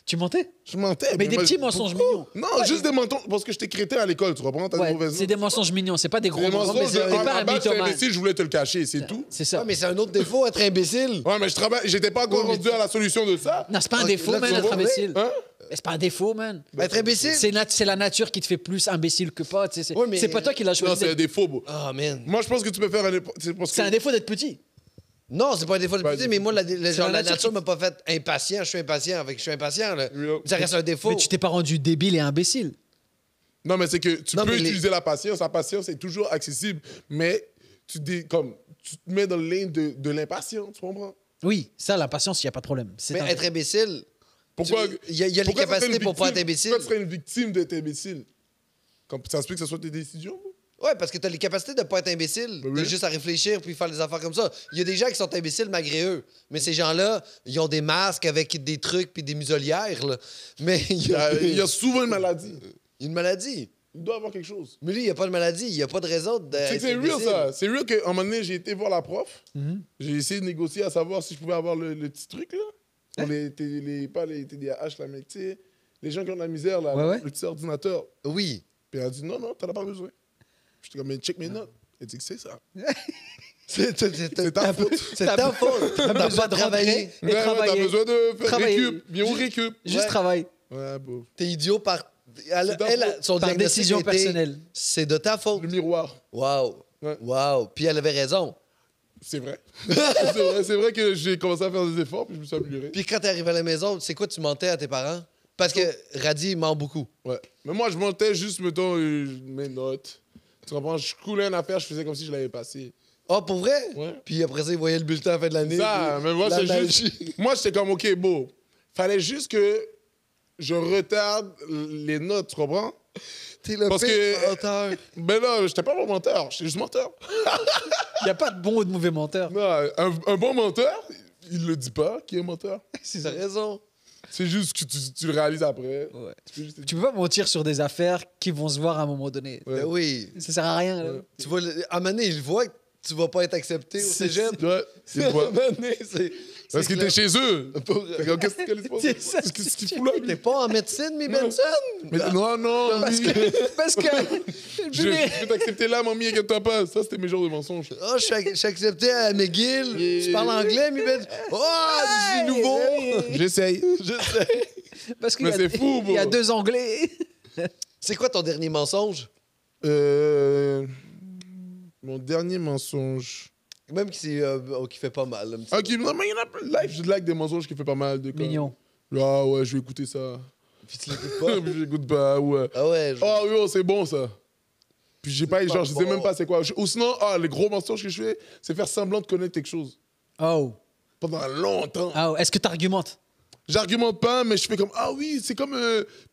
Tu mentais? je mentais. Mais des moi, petits mensonges mignons. Non, juste des mensonges. Parce que j'étais crétin à l'école, tu comprends? T'as Ouais, des mauvaises c'est notes. des mensonges mignons, c'est pas des gros Des mensonges. mensonges. T'es pas À base, un j'étais mythomane. imbécile, je voulais te le cacher, c'est tout. C'est ça. Ah, mais c'est un autre défaut, être imbécile. Ouais, mais je travaille. J'étais pas encore Oui, mais rendu à la solution de ça. Non, c'est pas un Ok, défaut, là, tu man, vas d'être voir, imbécile. Hein? Mais c'est pas un défaut, man. Être imbécile? C'est la nature qui te fait plus imbécile que pas. Tu sais, c'est Ouais, mais- c'est pas toi qui l'as Non, choisi. c'est un d'être- défaut, bro. Ah, man. Moi, je pense que tu peux faire un. C'est un défaut d'être petit. Non, c'est pas un défaut de Pas petit, un mais moi, la la nature nature m'a pas fait impatient. Je suis impatient. Avec je suis impatient, là. Oui, Ça reste un défaut. Mais tu t'es pas rendu débile et imbécile. Non, mais c'est que tu Non, peux mais utiliser la patience. La patience est toujours accessible, mais tu te mets dans le lane de l'impatience, tu comprends? Oui, ça, la patience, il n'y a pas de problème. C'est Mais un- être imbécile, Pourquoi? il y a les pourquoi ça serait capacités une pour pas être victime? imbécile. Pourquoi tu serais une victime d'être imbécile? Comme ça se peut que ce soit tes décisions? bro? Ouais, parce que t'as les capacités de pas être imbécile, Ben de oui. juste à réfléchir puis faire des affaires comme ça. Il y a des gens qui sont imbéciles malgré eux, mais ces gens-là, ils ont des masques avec des trucs puis des muselières, là. Mais il y a Il y a souvent une maladie. une maladie. Il doit avoir quelque chose. Mais lui, il n'y a pas de maladie, il n'y a pas de raison de. C'est que c'est real, ça. C'est real qu'à un moment donné, j'ai été voir la prof. J'ai essayé de négocier à savoir si je pouvais avoir le petit truc, là. Pour pas les TDAH, là, mais tu sais, les gens qui ont de la misère, là, Ouais, ouais. le petit ordinateur. Oui. Puis elle a dit non, non, t'en as pas besoin. J'étais comme, mais check mes notes. Elle dit que c'est ça. C'est ta faute. C'est ta faute. T'as besoin pas de travaillé. rentrer. Et Ouais, ouais, t'as travailler. besoin de faire Travailler. récup. Bien au récup. Juste Ouais. travail. Ouais, beau. T'es idiot par. Elle, ta elle, faute. son Par diagnostic décision était, personnelle. C'est de ta faute. Le miroir. Wow. Ouais. Wow. Puis elle avait raison. C'est vrai. C'est vrai que j'ai commencé à faire des efforts, puis je me suis amélioré. Puis quand t'es arrivé à la maison, c'est quoi tu mentais à tes parents? Parce que Radi, il ment beaucoup. Ouais. Mais moi, je montais juste, mettons, mes notes. Tu comprends? Je coulais une affaire, je faisais comme si je l'avais passé. Ah, pour vrai? Ouais. Puis après ça, il voyait le bulletin à la fin de l'année. Ça, puis mais moi, la c'est magie. juste. Moi, j'étais comme, OK, beau. Fallait juste que je retarde les notes, tu comprends? T'es le Parce pire que- menteur. Ben là, j'étais pas bon menteur, j'étais juste menteur. Il n'y a pas de bon ou de mauvais menteur. Non, un bon menteur, il le dit pas qu'il est menteur. T'as raison. C'est juste que tu le réalises après. Ouais. Tu peux juste- Tu peux pas mentir sur des affaires qui vont se voir à un moment donné. Ouais. Ben oui. Ça sert à rien. là. Tu vois, à un moment donné, il voit que tu vas pas être accepté au cégep. Ouais, c'est À un toi. moment donné, c'est. Parce qu'il était chez eux. Pour- Fait que Qu'est-ce qu'il se passe? C'est ça. Qu'est-ce qu'il fout là, lui? T'es pas en médecine, mi Benson? Mais non, non, Parce lui. que. Parce que Je peux t'accepter là, mamie, inquiète-toi pas. Ça, c'était mes genres de mensonges. Ah, je suis accepté à McGill. Tu parles anglais, mi Benson? Oh, je suis nouveau. J'essaye. Je sais. Parce qu'il Mais y a- c'est fou, il y a bro. 2 Anglais. C'est quoi ton dernier mensonge? Mon dernier mensonge. Même qui fait pas mal. un petit Ok, non, mais il y en a plein. Live, je like des mensonges qui fait pas mal de cas. Mignon. Ah ouais, je vais écouter ça. peu. Puis tu l'écoutes pas. Puis j'écoute pas, ouais. Ah ouais. Oh, yo, c'est bon ça. Puis j'ai pas, genre, je sais bon. même pas c'est quoi. Ou sinon, les gros mensonges que je fais, c'est faire semblant de connaître quelque chose. Oh. Pendant longtemps. Oh. Est-ce que tu argumentes? J'argumente pas, mais je fais comme, ah oui, c'est comme.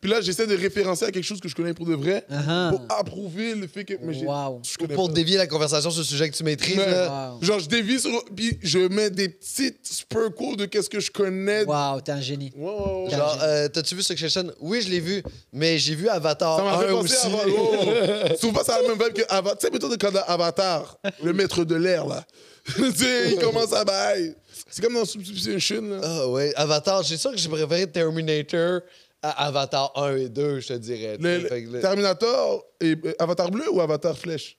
Puis là, j'essaie de référencer à quelque chose que je connais pour de vrai, pour approuver le fait que. Mais Wow. je connais Pour pas. dévier la conversation sur le sujet que tu maîtrises. Ouais. Là. Wow. Genre, je dévie sur. Puis je mets des petites sprinkles de qu'est-ce que je connais. Waouh, t'es un génie. Ouais, ouais, ouais. Genre, t'as-tu vu Succession? Oui, je l'ai vu, mais j'ai vu Avatar Ça m'a fait 1 penser aussi. à Avatar. Trouve pas ça la même vibe que Avatar. Tu sais, mettons, quand Avatar, le maître de l'air, là. Tu sais, il commence à bailler. C'est comme dans Substitution, là. Ah ouais, Avatar, c'est sûr que j'ai préféré Terminator à Avatar 1 et 2, je te dirais. tu sais. Fait que Terminator et Avatar bleu ou Avatar flèche?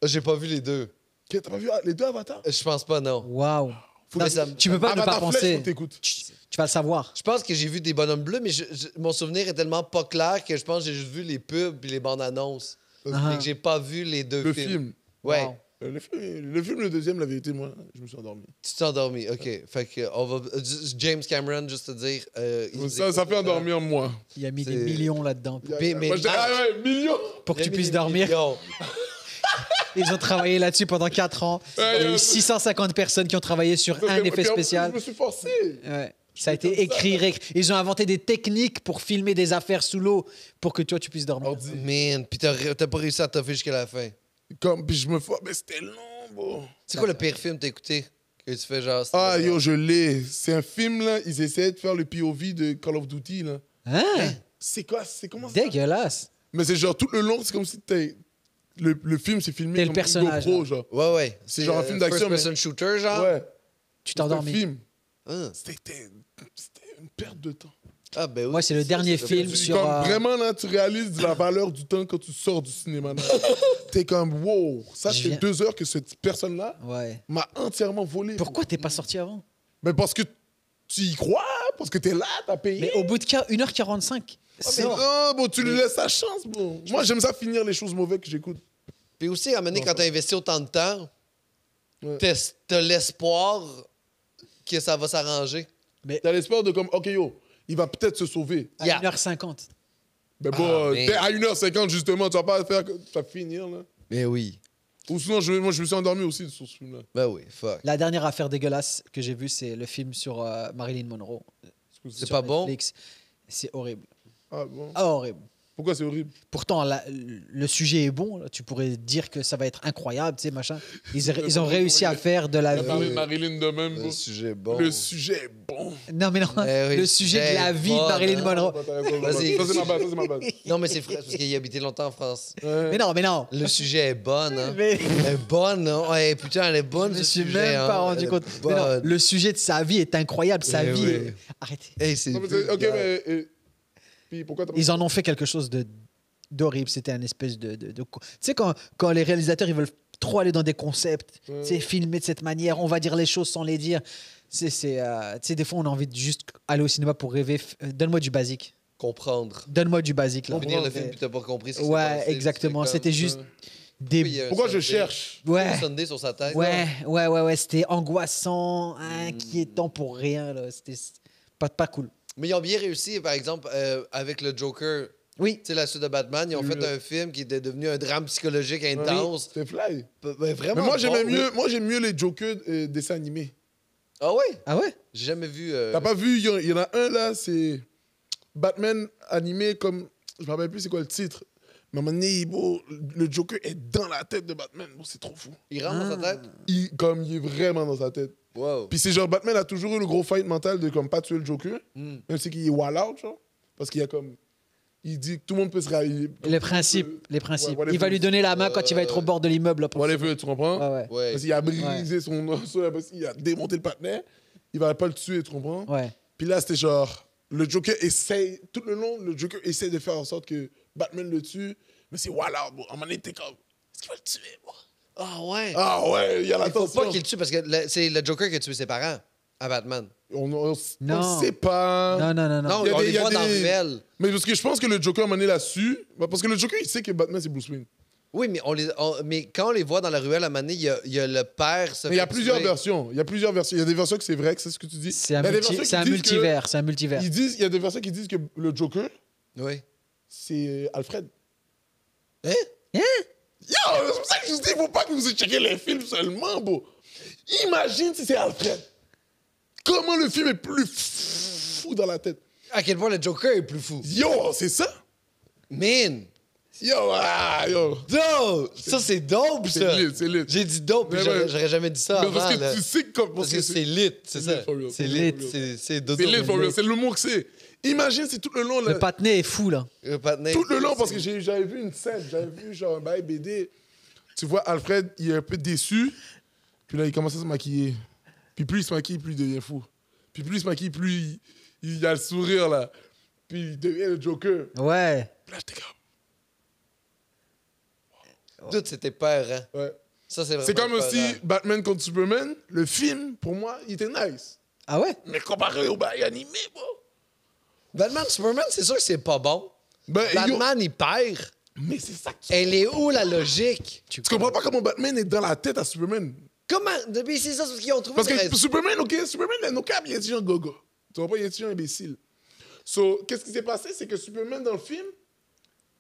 J'ai pas vu les deux. Ok, t'as pas vu les deux Avatars? Je pense pas, non. Waouh. Faut Non, que ça- tu peux pas ne pas Avatar flèche, penser. faut que t'écoutes. Tu vas le savoir. Je pense que j'ai vu des bonhommes bleus, mais mon souvenir est tellement pas clair que je pense que j'ai juste vu les pubs et les bandes annonces. Ah. Mais que j'ai pas vu les deux Le films. film. Ouais. Wow. Le film, le deuxième, la vérité, moi, je me suis endormi. Tu t'es endormi, ok. Fait que on va. James Cameron, juste te dire. il nous Ça écoute fait tout le temps. endormir moi. Il a mis C'est- des millions là-dedans Mais- Moi, je dis, ah ouais, millions! pour que Il a tu mis puisses des dormir. millions. Ils ont travaillé là-dessus pendant 4 ans. Il y a eu 650 personnes qui ont travaillé sur un Et effet puis, en plus, spécial. Je me suis forcé. Ouais. Ça a été comme ça, écrit, réécrit. Ils ont inventé des techniques pour filmer des affaires sous l'eau pour que toi, tu puisses dormir. Ordi. Man, pis t'as pas réussi à toffer jusqu'à la fin. Puis je me force. Mais c'était long, bro. C'est quoi le pire film que t'as écouté? Que tu fais genre. Ah, yo, je l'ai. C'est un film, là. Ils essayaient de faire le POV de Call of Duty, là. Hein? C'est quoi? C'est comment ça? Dégueulasse. Mais c'est genre tout le long, c'est comme si t'es. Le film, c'est filmé T'es le comme personnage, une GoPro, là. genre. Ouais, ouais. C'est genre un film d'action, First person shooter, genre? Ouais. Tu C'est un t'endormis. film. Hein. C'était une perte de temps. Ah, ben oui. Moi, c'est le dernier film C'est sur. comme vraiment, là, tu réalises la valeur du temps quand tu sors du cinéma. là. T'es comme, wow, ça, Je c'est viens- 2 heures que cette personne-là Ouais. m'a entièrement volé. Pourquoi t'es pas sorti avant? Mais parce que tu y crois, parce que t'es là, t'as payé. Mais au bout de 1h45, Ah, mais non, bon, tu lui laisses sa chance, bon. Moi, j'aime ça finir les choses mauvaises que j'écoute. Puis aussi, à un moment donné, quand t'as investi autant de temps, Ouais. t'as l'espoir que ça va s'arranger. T'as l'espoir de comme, OK, yo, il va peut-être se sauver. à Yeah. 1h50. Mais bon, Ah, mais- t'es à 1h50, justement, tu vas pas faire que tu vas finir, là. Mais oui. Ou sinon, moi, je me suis endormi aussi sur ce film-là. Ben oui, fuck. La dernière affaire dégueulasse que j'ai vue, c'est le film sur Marilyn Monroe. C'est sur pas bon? Netflix. C'est horrible. Ah bon? Ah, horrible. Pourquoi c'est horrible? Pourtant, le sujet est bon. Là. Tu pourrais dire que ça va être incroyable, tu sais, machin. Ils ont réussi à faire de la Il a parlé vie. de Marilyn de même, Le bro. sujet est bon. Le sujet est bon. Non, mais non. Eh oui, le sujet de la vie de Marilyn bon, Monroe. Vas-y. Ça, c'est ma base, ça, c'est ma base. Non, mais c'est vrai, parce qu'il a habité longtemps en France. Mais non, mais non. Le sujet est bon, hein. Mais- Elle est bonne, hein. Ouais, putain, elle est bonne, Je me ce suis sujet, même hein. pas rendu Elle est compte. Mais non, bonne. le sujet de sa vie est incroyable. Sa Eh vie. oui. est- Arrêtez. Hey, c'est Non, mais ok, mais. Puis pourquoi t'as pas. Ils en ont fait quelque chose d'horrible. C'était un espèce de. Tu sais, quand les réalisateurs ils veulent trop aller dans des concepts, tu sais, filmer de cette manière, on va dire les choses sans les dire. Tu sais, des fois, on a envie de juste aller au cinéma pour rêver. Donne-moi du basique. comprendre. Donne-moi du basique. Là. Finir le film, puis t'as pas compris ce qui s'est Ouais, passé, exactement. c'est C'était comme- juste Oui, il y des. a un Pourquoi je Sunday. cherche? Il y a Ouais. un Sunday sur sa tête. Ouais. C'était angoissant, inquiétant pour rien. Là. C'était pas cool. Mais ils ont bien réussi, par exemple, avec le Joker. Oui. Tu sais, la suite de Batman, ils ont fait un film qui était devenu un drame psychologique intense. C'était fly. Ben, vraiment Mais moi, j'aimais bon, mieux, moi, j'aime mieux les Jokers dessins animés. Ah ouais? Ah ouais? J'ai jamais vu. T'as pas vu, il y en a un là, c'est Batman animé comme. Je me rappelle plus c'est quoi le titre. Mais à un moment donné, bro, le Joker est dans la tête de Batman. Bro, c'est trop fou. Il rentre dans sa tête? Il est vraiment dans sa tête. Wow. Puis c'est genre, Batman a toujours eu le gros fight mental de comme pas tuer le Joker. Hmm. Même si qu'il est wall out, genre. Parce qu'il y a comme. Il dit que tout le monde peut se réaliser. Les principes. Les principes. whatever. Il va lui donner la main quand il va être au bord de l'immeuble. là, pour- Whatever, tu comprends? Ouais, Ouais. Parce qu'il a brisé il a démonté le partenaire. Il va pas le tuer, tu comprends? ouais. Puis là, c'était genre, le Joker essaye, tout le long, le Joker essaie de faire en sorte que Batman le tue, mais c'est voilà, bon, à un moment donné, t'es comme, est-ce qu'il va le tuer, moi? Ah ouais? Ah ouais, il y a la Il faut tension. pas qu'il le tue parce que c'est le Joker qui a tué ses parents à Batman. On Non. sait pas. Non. Non, Il y a on des- les il y a voit dans des- Ruelle. Mais parce que je pense que le Joker, à un moment donné, l'a su. Parce que le Joker, il sait que Batman, c'est Bruce Wayne. Oui, mais, mais quand on les voit dans la ruelle, à un moment donné, il y a le père se Mais il y a fait plusieurs tuer. versions. Il y a plusieurs versions. Il y a des versions que c'est vrai, que c'est ce que tu dis. C'est un, Il y a des versions c'est un qui disent que- multivers. C'est un multivers. Il y a des versions qui disent que le Joker, Oui. c'est Alfred. Hein? Yo, c'est pour ça que je vous dis, il faut pas que vous checkez les films seulement, bro. Imagine si c'est Alfred. Comment le film est plus fou dans la tête. À quel point le Joker est plus fou. Yo, c'est ça? Man! Yo. Dope! Ça, c'est dope, C'est ça! lit, c'est lit. J'ai dit dope, puis Mais j'aurais ouais. j'aurais jamais dit ça Mais avant, parce que là. tu sais comme... Parce que c'est lit, c'est ça. lit for real. C'est C'est lit, lit for c'est dodo. C'est lit for mais real. C'est le mot que c'est. Imagine, c'est tout le long... Le patiné est fou, là. Le patinet, Tout le long, parce c'est- que j'avais vu une scène, j'avais vu genre un bail BD. Tu vois, Alfred, il est un peu déçu. Puis là, il commence à se maquiller. Puis plus il se maquille, plus il devient fou. Puis plus il se maquille, plus il a le sourire, là. Puis il devient le Joker. Ouais. Puis là, j'étais comme... Tout, c'était peur, hein. Ouais. Ça, c'est vraiment C'est comme aussi épeurant. Batman contre Superman. Le film, pour moi, il était nice. Ah ouais? Mais comparé au bail animé, bro. Batman, Superman, c'est sûr que c'est pas bon. Ben, Batman, il perd. mais c'est ça que tu... Elle est où, la logique? Tu comprends pas comment Batman est dans la tête à Superman. Comment? Depuis, c'est ça, c'est ce qu'ils ont trouvé. Parce de que raison. Superman, OK, Superman, il est câble, il est un gogo. Tu vois pas, il est un imbécile. So, qu'est-ce qui s'est passé? C'est que Superman, dans le film,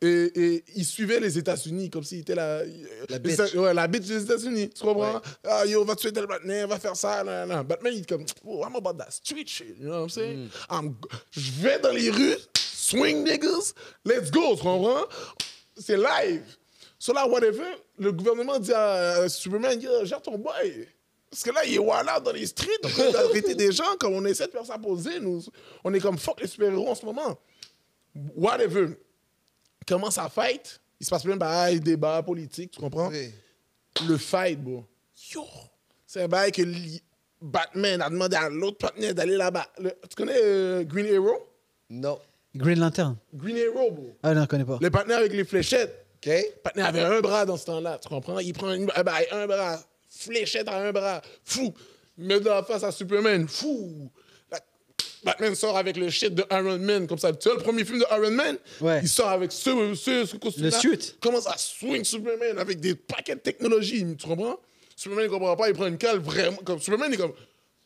et il suivait les États-Unis comme s'il était la bitch. Ouais, la bitch des États-Unis. Tu comprends? Ouais. Ah, yo, va tuer tel Batman, va faire ça. Nan, nan. Batman, il est comme, oh, I'm about that street shit. You know what I'm saying? Je vais dans les rues, swing niggas, let's go. Tu comprends? C'est live. So là, whatever, le gouvernement dit à Superman, yo, gère ton boy. Parce que là, il est voilà dans les streets, en train d'arrêter des gens comme on essaie de faire ça poser. Nous, on est comme fuck les super-héros en ce moment. Whatever. Commence à fight. Il se passe plein de bails, débats politiques, tu comprends? Oui. Le fight, bro. Yo! C'est un bail que Batman a demandé à l'autre partenaire d'aller là-bas. Tu connais Green Arrow? Non. Green Lantern. Green Arrow, bro. Ah non, je connais pas. Le partenaire avec les fléchettes. OK? Le partenaire avait un bras dans ce temps-là, tu comprends? Il prend un bras, fléchette à un bras, fou. Il met dans la face à Superman, fou. Batman sort avec le shit de Iron Man, comme ça. Tu vois, le premier film de Iron Man, Ouais. il sort avec ce costume-là. Le suit. Commence à swing Superman avec des paquets de technologie, tu comprends? Superman, il comprend pas, il prend une cale vraiment. Comme Superman, il est comme.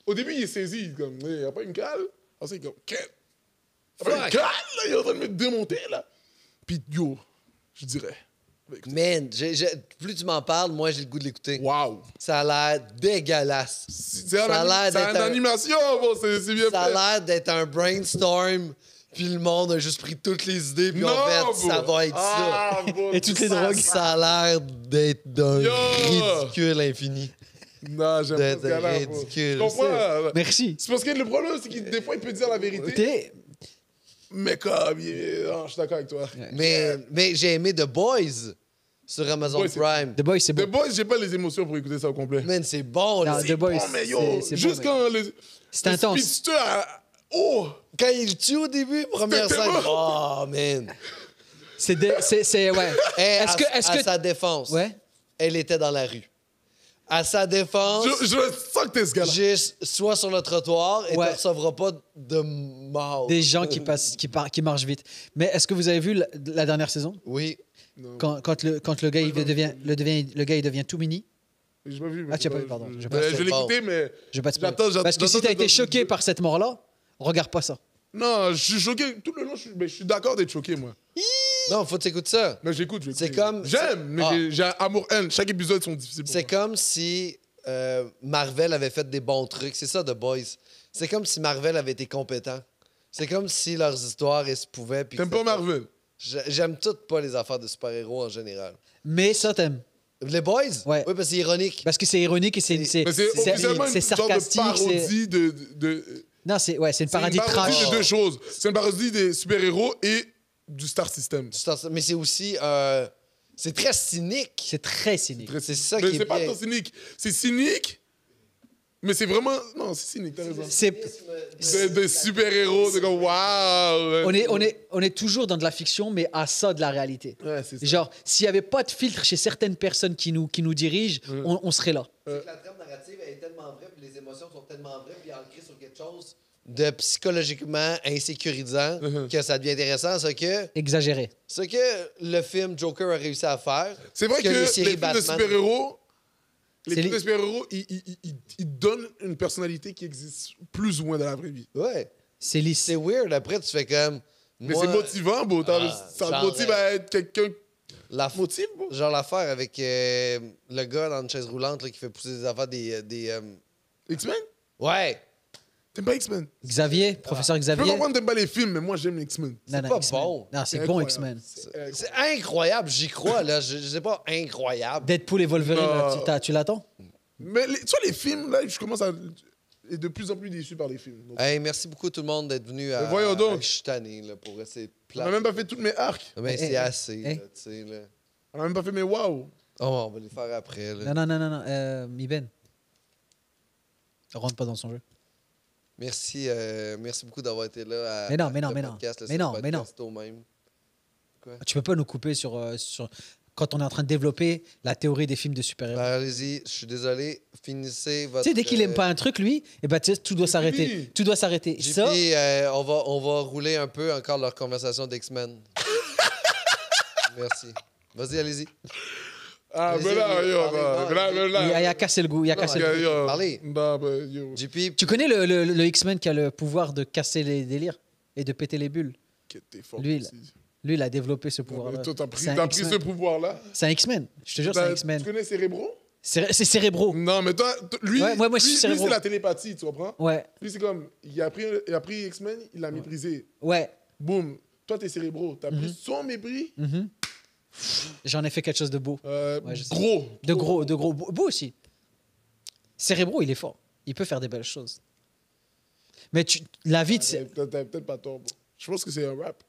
Au début, il est saisi, il est comme, il n'y a pas une cale. Ensuite, il est comme, qu'est-ce? Il y a pas une cale, là, il est en train de me démonter, là. Puis, yo, je dirais. Man, plus tu m'en parles, moi, j'ai le goût de l'écouter. Waouh! Ça a l'air dégueulasse. C'est Ça a l'air d'être une animation, bon, c'est bien Ça a fait. l'air d'être un brainstorm, puis le monde a juste pris toutes les idées, puis en fait, bro. ça va être Ah, bro, Et toutes les ça, drogues. ça. Ça a l'air d'être d'un Yo! ridicule infini. Non, j'aime pas ce De gars-là, bro. ridicule. Tu comprends? Merci. C'est parce que le problème, c'est que des fois, il peut dire la vérité, mais comme, non, je suis d'accord avec toi. Mais j'ai aimé The Boys sur Amazon Boys, c'est- Prime. The Boys, c'est The bon. Boys, j'ai pas les émotions pour écouter ça au complet. Man, c'est bon, là. Non, The Boys, Bon, mais yo, c'est juste bon, quand les... C'est intense. Le speedster oh! Quand il le tue au début, première C'était scène. bon. Oh, man. C'est ouais. Hey, Est-ce que à sa défense, ouais. elle était dans la rue. À sa défense, Je sens que t'es ce gars-là. juste sois sur le trottoir et Ouais. tu ne recevras pas de mort. Des gens qui passent, qui marchent vite. Mais est-ce que vous avez vu la dernière saison Oui. quand le gars il devient tout mini? J'ai pas vu. Ah, tu as pas vu, pardon. Je pas- l'ai écouté, mais... Je vais pas te spoiler. J'attends- Parce que si j'attends- t'as été choqué par cette mort-là, regarde pas ça. Non, je suis choqué. Tout le long, je suis d'accord d'être choqué, moi. Non, faut t'écouter ça. Mais j'écoute. C'est comme- J'aime, mais Ah. j'ai amour-haine. Chaque épisode sont difficiles pour C'est moi. comme si Marvel avait fait des bons trucs. C'est ça, The Boys. C'est comme si Marvel avait été compétent. C'est comme si leurs histoires, elles se pouvaient. puis T'aimes que pas c'était Marvel? J'aime toutes pas les affaires de super-héros en général. Mais ça t'aimes. Les Boys? Ouais. Oui, parce que c'est ironique. Parce que c'est ironique et c'est Mais c'est officiellement c'est une sorte de sarcastique. c'est- parodie de... Non, c'est une C'est parodie une parodie trash. de deux choses. C'est une parodie des super-héros et du Star System. Mais c'est aussi... c'est très cynique. C'est très cynique. C'est ça Mais qui est c'est pas bien. tant cynique. C'est cynique, mais c'est vraiment... Non, c'est cynique, t'as raison. C'est De super-héros, c'est comme waouh! on est toujours dans de la fiction, mais à ça de la réalité. Ouais, c'est ça. Genre, s'il n'y avait pas de filtre chez certaines personnes qui nous dirigent, on serait là. C'est que la trame narrative elle est tellement vraie, puis les émotions sont tellement vraies, puis ancrées sur quelque chose de psychologiquement insécurisant que ça devient intéressant. Exagéré. Ce que le film Joker a réussi à faire. C'est vrai ce que les les séries films de Batman- super-héros, les C'est films de les- super-héros, ils donnent une personnalité qui existe plus ou moins dans la vraie vie. Ouais. C'est lisse. C'est weird. Après, tu fais comme. Mais moi, c'est motivant, bro. Ça genre, te motive à être quelqu'un la- qui motive, bro. Genre l'affaire avec le gars dans une chaise roulante là, qui fait pousser des affaires X-Men? Ouais. T'aimes pas X-Men? Xavier, professeur Je peux Xavier. comprendre que t'aimes pas les films, mais moi, j'aime les X-Men. Non, pas X-Men. bon. Non, c'est C'est bon, incroyable. X-Men. C'est incroyable. J'y crois, là. Je sais pas, incroyable. Deadpool et Wolverine, Non. là, tu l'attends? Mais tu vois, les films, là, je commence à être de plus en plus déçu par les films. Donc, Hey, merci beaucoup tout le monde d'être venu à. Mais voyons donc. Je suis tanné, là, pour rester on a plat. même pas fait toutes mes arcs. Mais c'est Eh, assez, eh. là, tu sais, là. On a même pas fait mes wow. Oh, on va les faire après, là. Non, Iben. Rentre pas dans son jeu. Merci, merci beaucoup d'avoir été là. Mais non, à mais non, le mais non. podcast, le Mais non, mais non. podcast au même. Tu peux pas nous couper sur quand on est en train de développer la théorie des films de super-héros. Ben, allez-y, je suis désolé. Finissez votre. Tu sais, dès qu'il aime pas un truc, lui, et ben, tu sais, tout doit s'arrêter. fini. Tout doit s'arrêter. JP, Ça, on va rouler un peu encore leur conversation d'X-Men. Merci. Vas-y, allez-y. Ah, Vas-y, mais là, parlez, yo, parlez, il a cassé le goût. Il a cassé le goût. yo. Parlez. Non, mais yo. JP, Tu connais le X-Men qui a le pouvoir de casser les délires et de péter les bulles? T'es fort. Lui, aussi. Lui, il a développé ce Non, pouvoir-là. mais toi, t'as C'est un pris X-Men. ce pouvoir-là. C'est un X-Men. Je te jure, c'est un Tu X-Men. connais Cérébro? C'est Cérébro. Non, mais toi, lui, Ouais, moi, je suis lui, Cérébro. c'est la télépathie, tu comprends? Ouais, Lui, c'est comme, il a pris X-Men, il l'a méprisé. ouais. Boum. Toi, t'es Cérébro. T'as pris son mépris. Mhm. J'en ai fait quelque chose de beau. Ouais, je sais. Gros. De gros. Beau aussi. Cérébro, il est fort. Il peut faire des belles choses. Mais la vie de... T'as peut-être pas tort. Bro. Je pense que c'est un rap.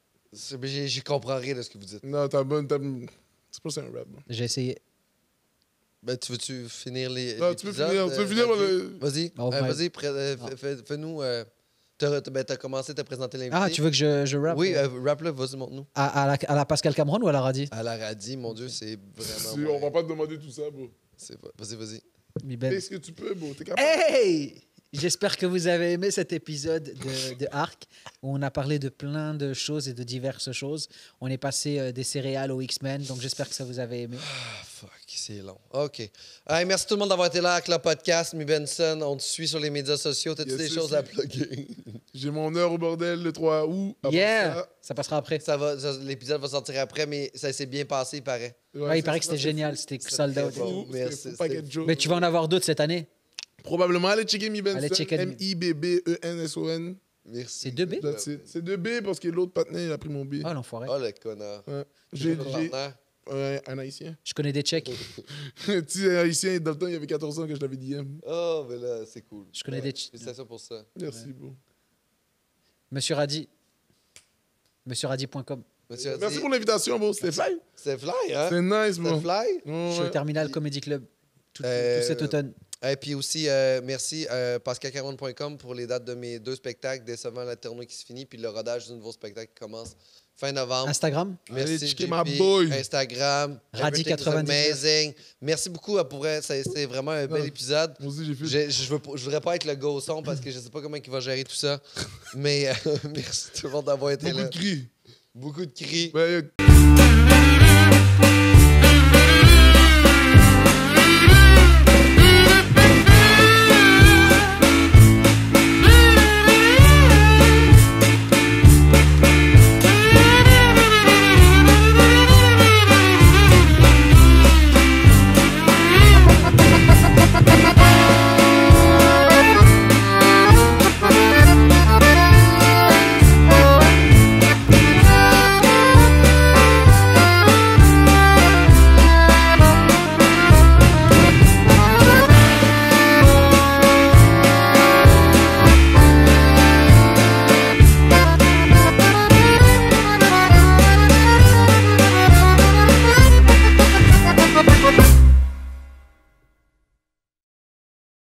j'y comprends rien de ce que vous dites. Non, t'as bonne. C'est pas que c'est un rap. Bro. J'ai essayé. Ben, tu veux-tu finir les. Non, tu peux l'épisode, finir vas-y. le. Vas-y, Oh, ouais. vas-y, fais-nous. T'as commencé à te présenter l'invité. Ah, tu veux que je rappe? Oui, rap-le, vas-y, montre-nous. À la Pascal Cameron ou à la Radis? À la radie, mon Dieu, c'est Si, vraiment. on va pas te demander tout ça, bro. Vas-y. Mi Ben. Fais ce que tu peux, bro. T'es capable. Hey! J'espère que vous avez aimé cet épisode de Arc où on a parlé de plein de choses et de diverses choses. On est passé des céréales aux X-Men, donc j'espère que ça vous avait aimé. Ah, fuck, c'est long. OK. Hey, merci tout le monde d'avoir été là avec le podcast. Mi Benson, on te suit sur les médias sociaux. T'as-tu Yes, des yes, choses yes. à plugger? J'ai mon heure au bordel le 3 août. Après Yeah! Ça passera après. L'épisode va sortir après, mais ça s'est bien passé, il paraît. Ouais, il paraît que c'était génial, c'était sold out. bon. Merci. Merci, Mais tu vas en avoir d'autres cette année. Probablement, allez checker Mi Benson. Allez checker- M-I-B-B-E-N-S-O-N. Merci. C'est 2B? That's it. C'est 2B parce que l'autre partenaire, il a pris mon B. Oh l'enfoiré. Oh, le connard. Ouais. J'ai J'ai un haïtien. Je connais des Tchèques. Un petit haïtien, dans le temps, il y avait 14 ans que je l'avais dit. Oh, mais là, c'est cool. Je connais des Tchèques. Félicitations pour ça. Merci, bro. Monsieur Radi. MonsieurRadi.com. Monsieur Merci pour l'invitation, bro. C'était fly. C'est fly, hein? C'est nice, C'est bro. fly? Je suis au Terminal Comedy Club tout cet automne. Et puis aussi, merci pascalcameron.com pour les dates de mes 2 spectacles, Décevant la tournée qui se finit, puis le rodage du nouveau spectacle qui commence fin novembre. Instagram. Allez Merci, checker JP. ma boy. Instagram. Radi Everything's 99. amazing. Merci beaucoup. C'était vraiment un bel Non. épisode. Moi aussi, j'ai fait. Je voudrais pas être le gars au son parce que je sais pas comment il va gérer tout ça. Mais merci tout le monde d'avoir été Beaucoup là. de cris. Beaucoup de cris. Ouais,